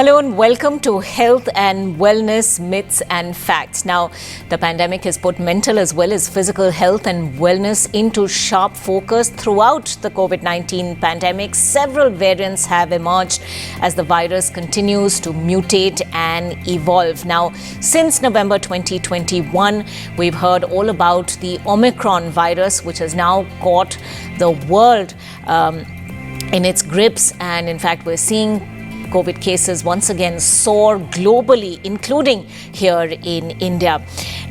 Hello and welcome to Health and Wellness Myths and Facts. Now, the pandemic has put mental as well as physical health and wellness into sharp focus throughout the COVID-19 pandemic. Several variants have emerged as the virus continues to mutate and evolve. Now, since November 2021, we've heard all about the Omicron virus, which has now caught the world in its grips. And in fact, we're seeing COVID cases once again soar globally, including here in India.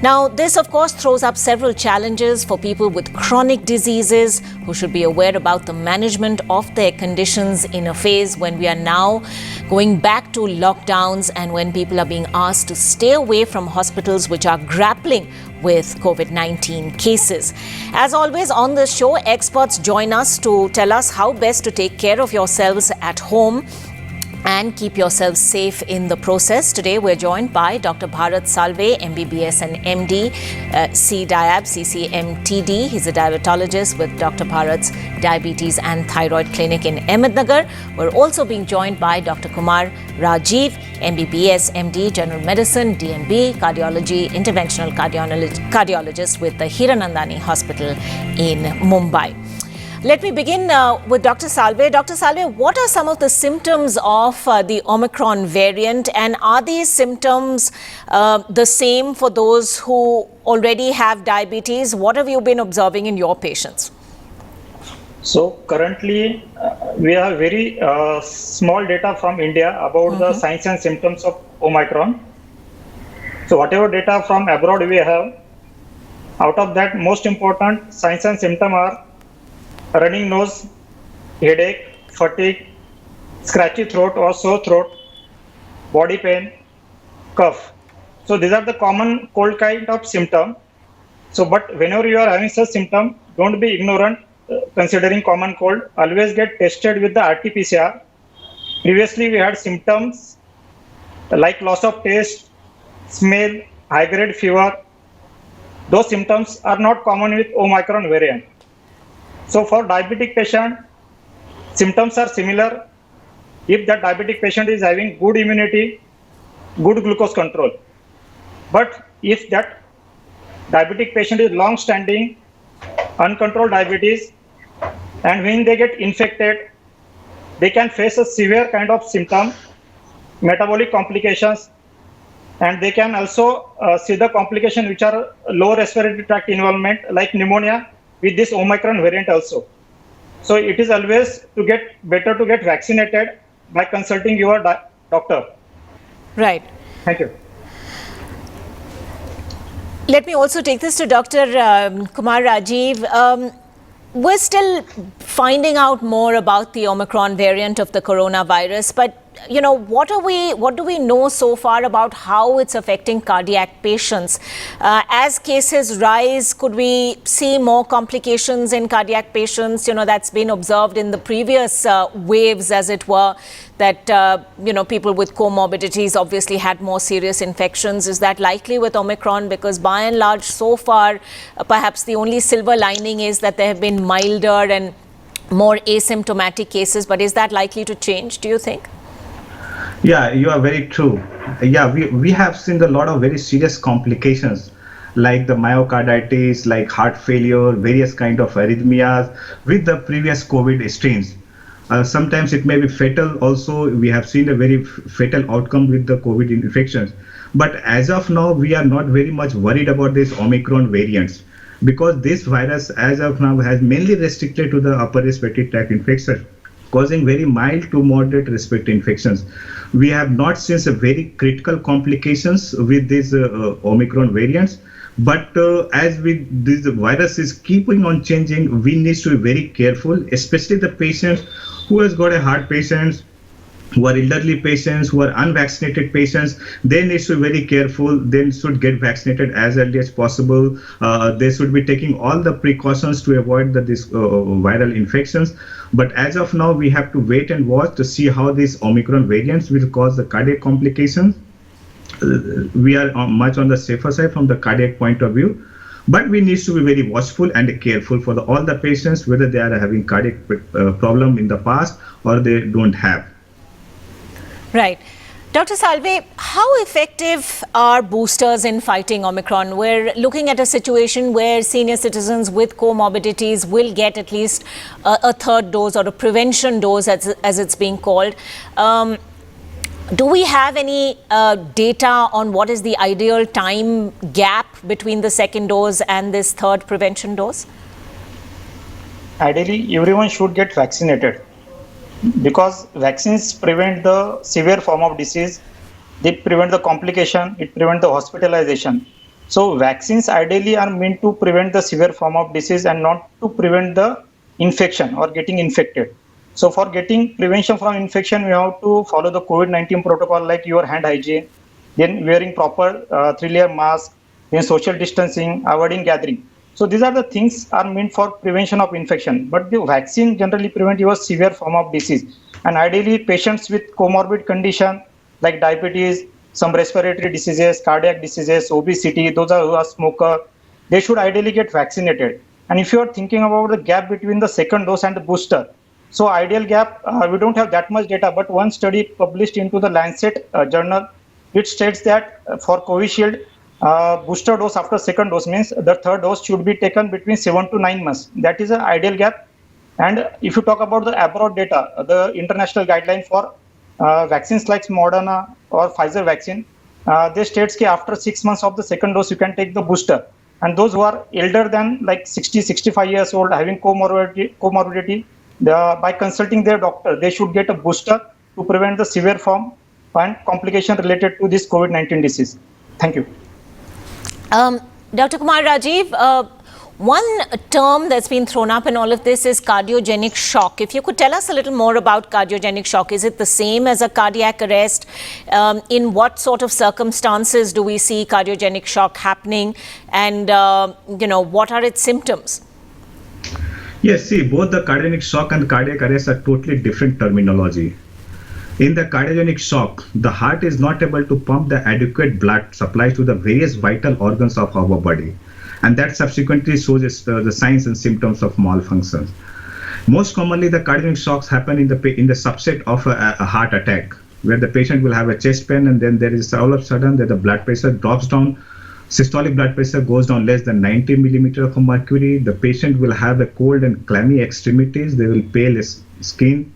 Now, this, of course, throws up several challenges for people with chronic diseases who should be aware about the management of their conditions in a phase when we are now going back to lockdowns and when people are being asked to stay away from hospitals which are grappling with COVID-19 cases. As always on this show, experts join us to tell us how best to take care of yourselves at home and keep yourselves safe in the process. Today, we're joined by Dr. Bharat Salve, MBBS and MD, CDIAB, CCMTD. He's a diabetologist with Dr. Bharat's Diabetes and Thyroid Clinic in Ahmednagar. We're also being joined by Dr. Kumar Rajiv, MBBS, MD, General Medicine, DNB, Cardiology, Interventional Cardiologist with the Hiranandani Hospital in Mumbai. Let me begin with Dr. Salve. Dr. Salve, what are some of the symptoms of the Omicron variant, and are these symptoms the same for those who already have diabetes? What have you been observing in your patients? So currently, we have very small data from India about the signs and symptoms of Omicron. So whatever data from abroad we have, out of that, most important signs and symptoms are running nose, headache, fatigue, scratchy throat or sore throat, body pain, cough. So these are the common cold kind of symptom. So but whenever you are having such symptom, don't be ignorant considering common cold. Always get tested with the RT-PCR. Previously we had symptoms like loss of taste, smell, high grade fever. Those symptoms are not common with Omicron variant. So for diabetic patient, symptoms are similar if that diabetic patient is having good immunity, good glucose control. But if that diabetic patient is long-standing, uncontrolled diabetes, and when they get infected, they can face a severe kind of symptom, metabolic complications, and they can also see the complication which are lower respiratory tract involvement like pneumonia, with this Omicron variant also. So it is always better to get vaccinated by consulting your doctor. Right. Thank you. Let me also take this to Dr. Kumar Rajiv. We're still finding out more about the Omicron variant of the coronavirus, but you know, what do we know so far about how it's affecting cardiac patients? As cases rise, could we see more complications in cardiac patients? You know, that's been observed in the previous waves, as it were, that, you know, people with comorbidities obviously had more serious infections. Is that likely with Omicron? Because by and large, so far, perhaps the only silver lining is that there have been milder and more asymptomatic cases. But is that likely to change, do you think? Yeah, you are very true. Yeah, we have seen a lot of very serious complications like the myocarditis, like heart failure, various kind of arrhythmias with the previous COVID strains. Sometimes it may be fatal also. We have seen a very fatal outcome with the COVID infections. But as of now, we are not very much worried about these Omicron variants because this virus as of now has mainly restricted to the upper respiratory tract infection, causing very mild to moderate respiratory infections. We have not seen some very critical complications with these Omicron variants. But as this virus is keeping on changing, we need to be very careful, especially the patients who has got a heart patients, who are elderly patients, who are unvaccinated patients. They need to be very careful. They should get vaccinated as early as possible. They should be taking all the precautions to avoid this viral infections. But as of now, we have to wait and watch to see how these Omicron variants will cause the cardiac complications. We are much on the safer side from the cardiac point of view. But we need to be very watchful and careful for all the patients, whether they are having cardiac problem in the past or they don't have. Right. Dr. Salve, how effective are boosters in fighting Omicron? We're looking at a situation where senior citizens with comorbidities will get at least a third dose or a prevention dose, as it's being called. Do we have any data on what is the ideal time gap between the second dose and this third prevention dose? Ideally, everyone should get vaccinated because vaccines prevent the severe form of disease, they prevent the complication, it prevents the hospitalization. So vaccines ideally are meant to prevent the severe form of disease and not to prevent the infection or getting infected. So for getting prevention from infection, we have to follow the COVID-19 protocol like your hand hygiene, then wearing proper 3-layer mask, then social distancing, avoiding gathering. So these are the things are meant for prevention of infection. But the vaccine generally prevent your severe form of disease. And ideally, patients with comorbid condition like diabetes, some respiratory diseases, cardiac diseases, obesity, those are who are smoker, they should ideally get vaccinated. And if you are thinking about the gap between the second dose and the booster, so ideal gap, we don't have that much data, but one study published into the Lancet journal, it states that for Covishield, booster dose after second dose means the third dose should be taken between 7 to 9 months. That is an ideal gap. And if you talk about the abroad data, the international guideline for vaccines like Moderna or Pfizer vaccine, they states that after 6 months of the second dose, you can take the booster. And those who are elder than like 60, 65 years old, having comorbidity, by consulting their doctor, they should get a booster to prevent the severe form and complication related to this COVID-19 disease. Thank you. Dr. Kumar Rajiv, one term that's been thrown up in all of this is cardiogenic shock. If you could tell us a little more about cardiogenic shock. Is it the same as a cardiac arrest? In what sort of circumstances do we see cardiogenic shock happening? And, what are its symptoms? Yes, see, both the cardiogenic shock and cardiac arrest are totally different terminology. In the cardiogenic shock, the heart is not able to pump the adequate blood supply to the various vital organs of our body, and that subsequently shows the signs and symptoms of malfunction. Most commonly, the cardiogenic shocks happen in the subset of a heart attack, where the patient will have a chest pain, and then there is all of a sudden that the blood pressure drops down. Systolic blood pressure goes down less than 90 millimeter of mercury. The patient will have a cold and clammy extremities. They will pale skin.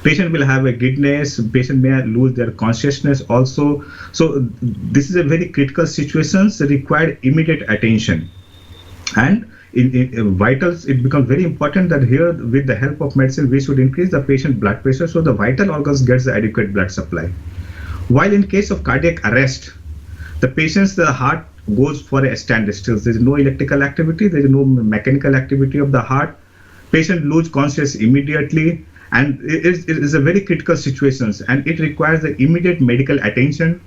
Patient will have a giddiness. Patient may lose their consciousness also. So this is a very critical situation, so required immediate attention. And in vitals, it becomes very important that here, with the help of medicine, we should increase the patient blood pressure so the vital organs gets the adequate blood supply. While in case of cardiac arrest, the heart goes for a standstill. There is no electrical activity, there is no mechanical activity of the heart. Patient lose consciousness immediately, and it is a very critical situation, and it requires the immediate medical attention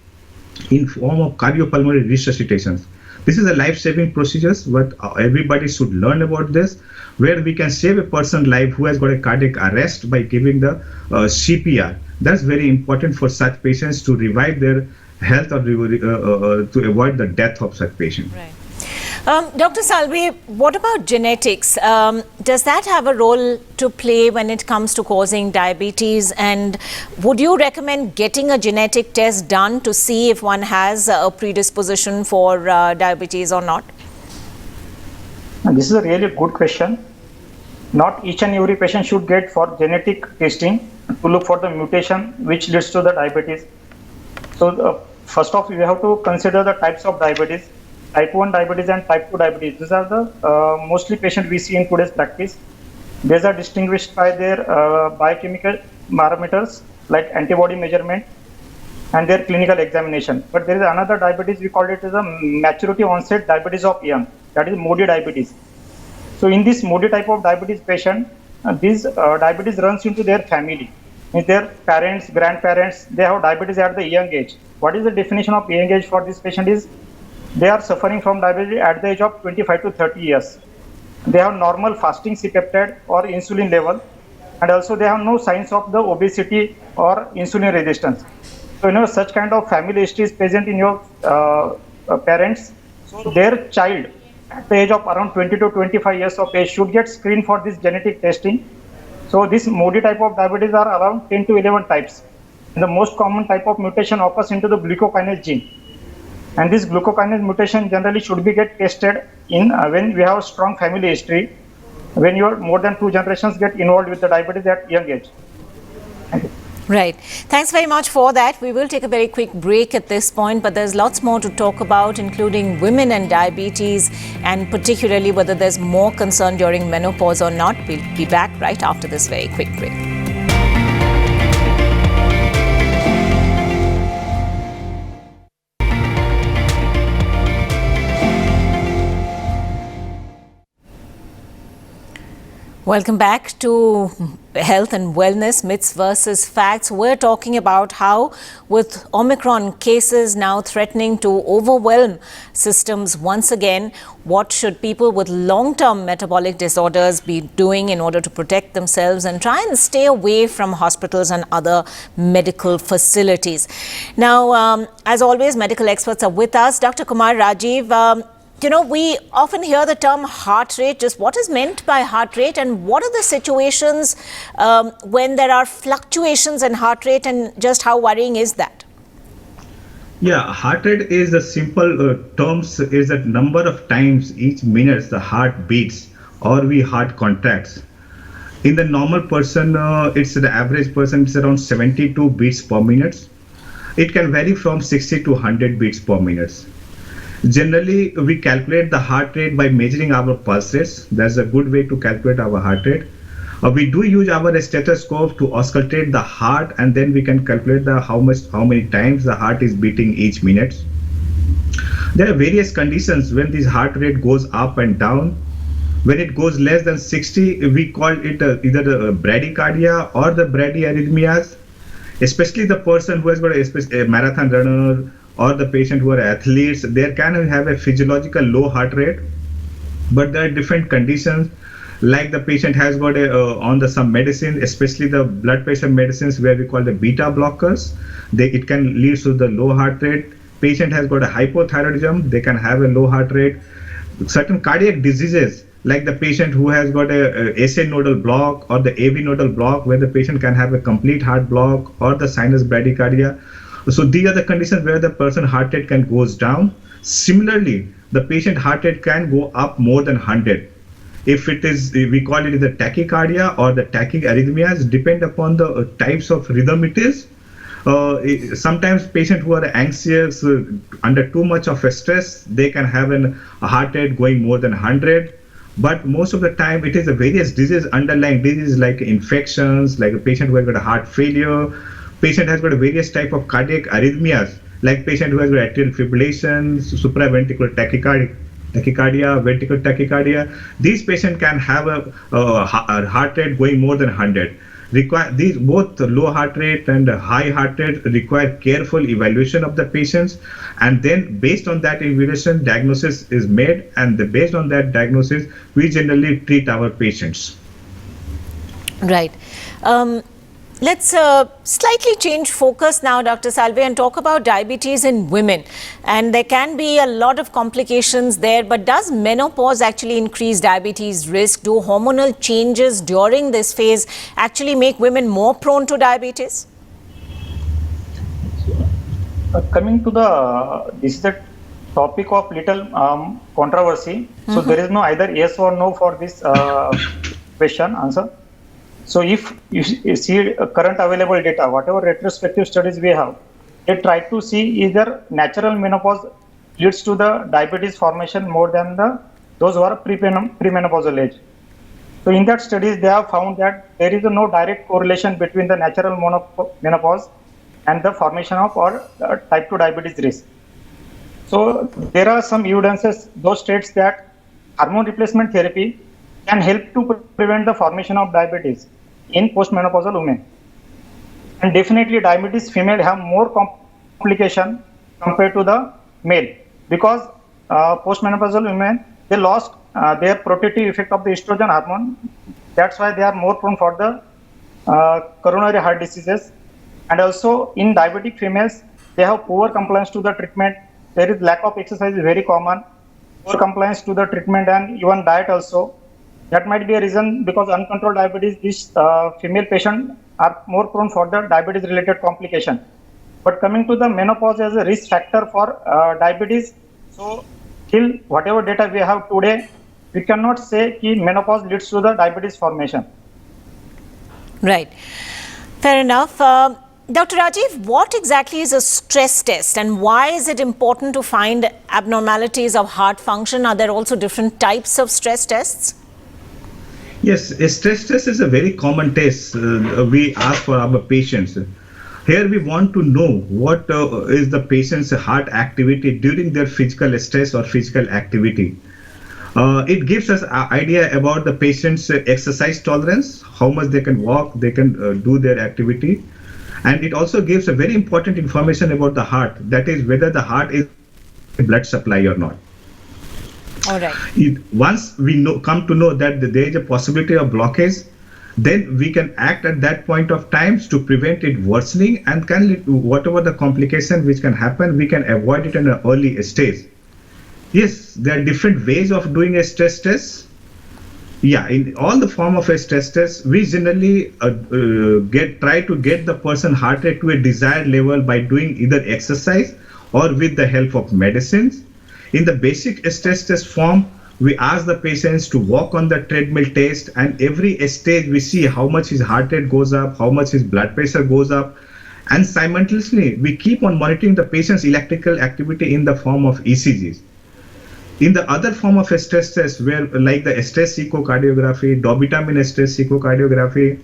in form of cardiopulmonary resuscitations. This is a life-saving procedures, but everybody should learn about this, where we can save a person's life who has got a cardiac arrest by giving the CPR. That's very important for such patients to revive their health or to avoid the death of such patient. Right. Dr. Salve, what about genetics? Does that have a role to play when it comes to causing diabetes? And would you recommend getting a genetic test done to see if one has a predisposition for diabetes or not? This is a really good question. Not each and every patient should get for genetic testing to look for the mutation which leads to the diabetes. So first off, we have to consider the types of diabetes. Type 1 diabetes and type 2 diabetes. These are the mostly patients we see in today's practice. These are distinguished by their biochemical parameters like antibody measurement and their clinical examination. But there is another diabetes, we call it as a maturity onset diabetes of young, that is MODY diabetes. So in this MODY type of diabetes patient, this diabetes runs into their family. If their parents, grandparents, they have diabetes at the young age. What is the definition of young age for this patient is they are suffering from diabetes at the age of 25 to 30 years. They have normal fasting C-peptide or insulin level, and also they have no signs of the obesity or insulin resistance. So such kind of family history is present in your parents. So their child at the age of around 20 to 25 years of age should get screened for this genetic testing. So this MODY type of diabetes are around 10 to 11 types. The most common type of mutation occurs into the glucokinase gene. And this glucokinase mutation generally should be get tested in when we have a strong family history, when your more than 2 generations get involved with the diabetes at young age. Thank you. Right. Thanks very much for that. We will take a very quick break at this point, but there's lots more to talk about, including women and diabetes, and particularly whether there's more concern during menopause or not. We'll be back right after this very quick break. Welcome back to Health and Wellness, Myths versus Facts. We're talking about how, with Omicron cases now threatening to overwhelm systems once again, what should people with long-term metabolic disorders be doing in order to protect themselves and try and stay away from hospitals and other medical facilities. Now, as always, medical experts are with us. Dr. Kumar Rajiv, we often hear the term heart rate. Just what is meant by heart rate, and what are the situations when there are fluctuations in heart rate, and just how worrying is that? Yeah, heart rate is a simple terms is that number of times each minute the heart beats or we heart contracts. In the normal person, it's the average person is around 72 beats per minute. It can vary from 60 to 100 beats per minute. Generally, we calculate the heart rate by measuring our pulse rates. That's a good way to calculate our heart rate. We do use our stethoscope to auscultate the heart, and then we can calculate how many times the heart is beating each minute. There are various conditions when this heart rate goes up and down. When it goes less than 60, we call it either the bradycardia or the bradyarrhythmias. Especially the person who has got a marathon runner or the patient who are athletes, they can have a physiological low heart rate, but there are different conditions, like the patient has got on some medicine, especially the blood pressure medicines where we call the beta blockers. It can lead to the low heart rate. Patient has got a hypothyroidism, they can have a low heart rate. Certain cardiac diseases, like the patient who has got a SA nodal block or the AV nodal block, where the patient can have a complete heart block, or the sinus bradycardia. So these are the conditions where the person heart rate can goes down. Similarly, the patient heart rate can go up more than 100. If it is, we call it the tachycardia or the tachyarrhythmias, depend upon the types of rhythm it is. Sometimes patients who are anxious, under too much of a stress, they can have a heart rate going more than 100. But most of the time, it is a various disease, underlying diseases like infections, like a patient who has got a heart failure. Patient has got a various type of cardiac arrhythmias, like patient who has got atrial fibrillation, supraventricular tachycardia, ventricular tachycardia. These patients can have a heart rate going more than 100. These both low heart rate and high heart rate require careful evaluation of the patients, and then based on that evaluation, diagnosis is made, and based on that diagnosis, we generally treat our patients. Right. Let's slightly change focus now, Dr. Salve, and talk about diabetes in women. And there can be a lot of complications there, but does menopause actually increase diabetes risk? Do hormonal changes during this phase actually make women more prone to diabetes? Coming to this is the topic of little controversy. So there is no either yes or no for this question answer. So if you see current available data, whatever retrospective studies we have, they try to see either natural menopause leads to the diabetes formation more than those who are premenopausal age. So in that studies, they have found that there is no direct correlation between the natural menopause and the formation of or type 2 diabetes risk. So there are some evidences, those states that hormone replacement therapy can help to prevent the formation of diabetes in postmenopausal women. And definitely diabetes female have more complication compared to the male, because postmenopausal women, they lost their protective effect of the estrogen hormone. That's why they are more prone for the coronary heart diseases. And also in diabetic females, they have poor compliance to the treatment. There is lack of exercise is very common, poor compliance to the treatment, and even diet also. That might be a reason, because uncontrolled diabetes, this female patient are more prone for the diabetes related complication. But coming to the menopause as a risk factor for diabetes, so till whatever data we have today, we cannot say that menopause leads to the diabetes formation. Right. Fair enough. Dr. Rajiv, what exactly is a stress test and why is it important to find abnormalities of heart function? Are there also different types of stress tests? Yes, a stress test is a very common test we ask for our patients. Here we want to know what is the patient's heart activity during their physical stress or physical activity. It gives us an idea about the patient's exercise tolerance, how much they can walk, they can do their activity. And it also gives a very important information about the heart, that is whether the heart is blood supply or not. All right. Once we come to know that there is a possibility of blockage, then we can act at that point of time to prevent it worsening, and whatever the complication which can happen, we can avoid it in an early stage. Yes, there are different ways of doing a stress test. Yeah, in all the form of a stress test, we generally try to get the person heart rate to a desired level by doing either exercise or with the help of medicines. In the basic stress test form, we ask the patients to walk on the treadmill test, and every stage we see how much his heart rate goes up, how much his blood pressure goes up, and simultaneously we keep on monitoring the patient's electrical activity in the form of ECGs. In the other form of a stress test, where like the stress echocardiography, dobutamine stress echocardiography,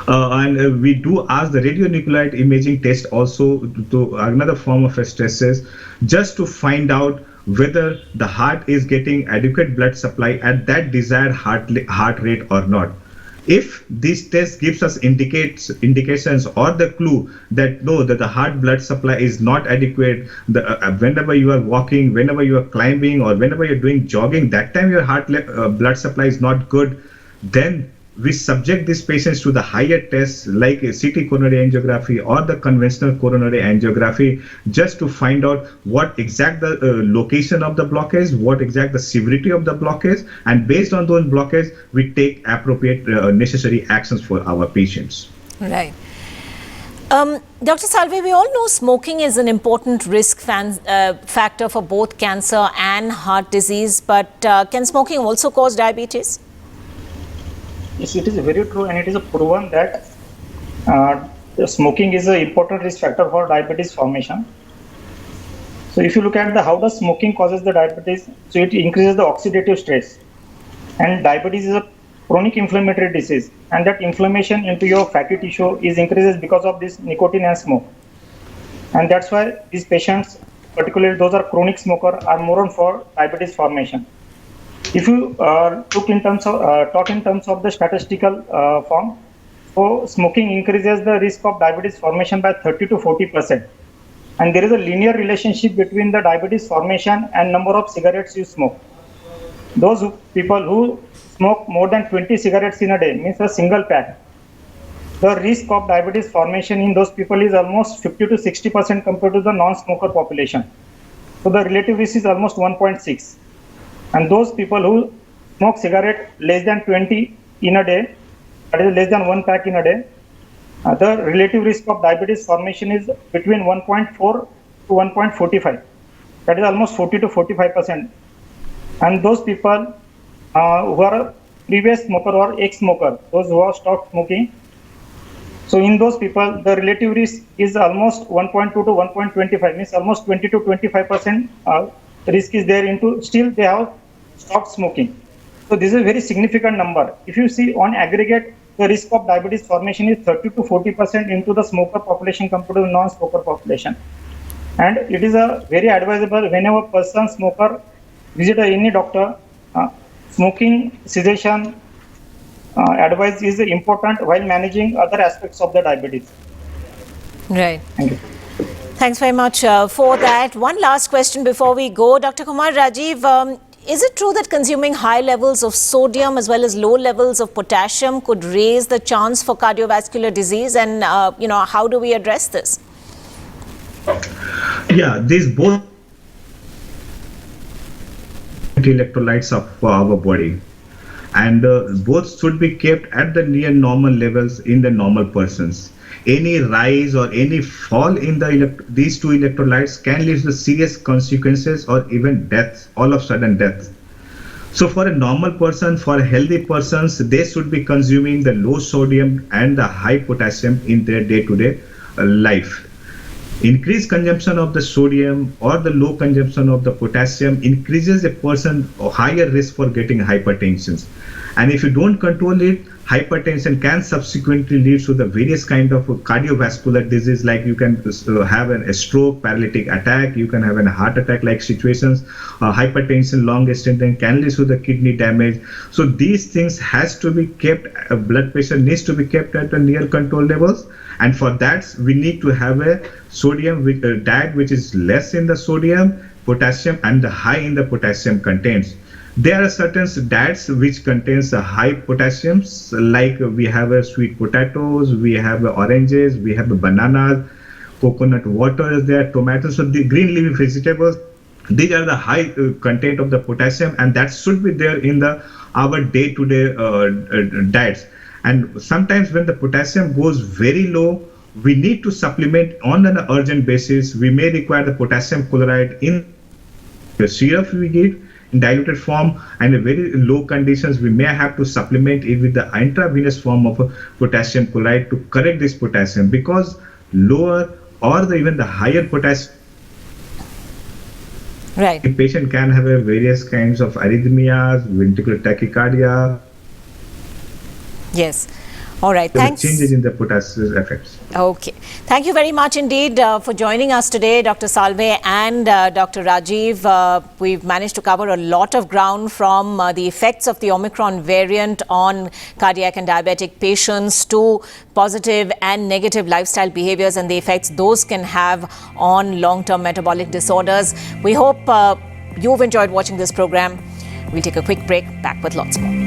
and we do ask the radionuclide imaging test also to another form of a stress test, just to find out whether the heart is getting adequate blood supply at that desired heart rate or not. If this test gives us indications or the clue that no, that the heart blood supply is not adequate, whenever you are walking, whenever you are climbing, or whenever you're doing jogging, that time your heart blood supply is not good, then we subject these patients to the higher tests like a CT coronary angiography or the conventional coronary angiography, just to find out what exact the location of the blockage, what exact the severity of the blockage, and based on those blockages, we take appropriate necessary actions for our patients. Right. Dr. Salve, we all know smoking is an important risk factor for both cancer and heart disease, but can smoking also cause diabetes? Yes, it is very true, and it is proven that smoking is an important risk factor for diabetes formation. So if you look at how the smoking causes the diabetes, so it increases the oxidative stress, and diabetes is a chronic inflammatory disease, and that inflammation into your fatty tissue is increases because of this nicotine and smoke, and that's why these patients, particularly those are chronic smoker, are more prone for diabetes formation. If you talk in terms of the statistical form, so smoking increases the risk of diabetes formation by 30 to 40%, and there is a linear relationship between the diabetes formation and number of cigarettes you smoke. Those people who smoke more than 20 cigarettes in a day, means a single pack, the risk of diabetes formation in those people is almost 50 to 60% compared to the non-smoker population. So the relative risk is almost 1.6. And those people who smoke cigarette less than 20 in a day, that is less than one pack in a day, the relative risk of diabetes formation is between 1.4 to 1.45. That is almost 40 to 45%. And those people who are a previous smoker or ex-smoker, those who have stopped smoking, so in those people, the relative risk is almost 1.2 to 1.25, means almost 20 to 25% risk is there into still they have stopped smoking. So this is a very significant number. If you see on aggregate, the risk of diabetes formation is 30 to 40% into the smoker population compared to the non-smoker population. And it is a very advisable whenever a person smoker visit any doctor, smoking cessation advice is important while managing other aspects of the diabetes. Right. Thank you. Thanks very much for that. One last question before we go. Dr. Kumar Rajiv, is it true that consuming high levels of sodium as well as low levels of potassium could raise the chance for cardiovascular disease? And, how do we address this? Yeah, these both electrolytes of our body. and both should be kept at the near normal levels in the normal persons. Any rise or any fall in these two electrolytes can lead to serious consequences or even death, all of sudden death. So for a normal person, for healthy persons, they should be consuming the low sodium and the high potassium in their day-to-day life. Increased consumption of the sodium or the low consumption of the potassium increases a person higher risk for getting hypertension. And if you don't control it, hypertension can subsequently lead to the various kind of cardiovascular disease, like you can have a stroke, paralytic attack, you can have a heart attack like situations. Hypertension long extended can lead to the kidney damage. So these things has to be kept, blood pressure needs to be kept at the near control levels, and for that we need to have a sodium diet which is less in the sodium, potassium, and the high in the potassium contents. There are certain diets which contains a high potassium, like we have sweet potatoes, we have oranges, we have bananas, coconut water is there, tomatoes. So the green leafy vegetables, these are the high content of the potassium, and that should be there in our day-to-day diets. And sometimes when the potassium goes very low, we need to supplement on an urgent basis. We may require the potassium chloride in the syrup we give in diluted form, and in very low conditions we may have to supplement it with the intravenous form of potassium chloride to correct this potassium, because lower or even the higher potassium, Right. the patient can have various kinds of arrhythmias, ventricular tachycardia. Yes. All right. The Thanks. changes in the potassium effects. Okay. Thank you very much indeed for joining us today, Dr. Salve and Dr. Rajiv. We've managed to cover a lot of ground, from the effects of the Omicron variant on cardiac and diabetic patients to positive and negative lifestyle behaviors and the effects those can have on long-term metabolic disorders. We hope you've enjoyed watching this program. We'll take a quick break, back with lots more.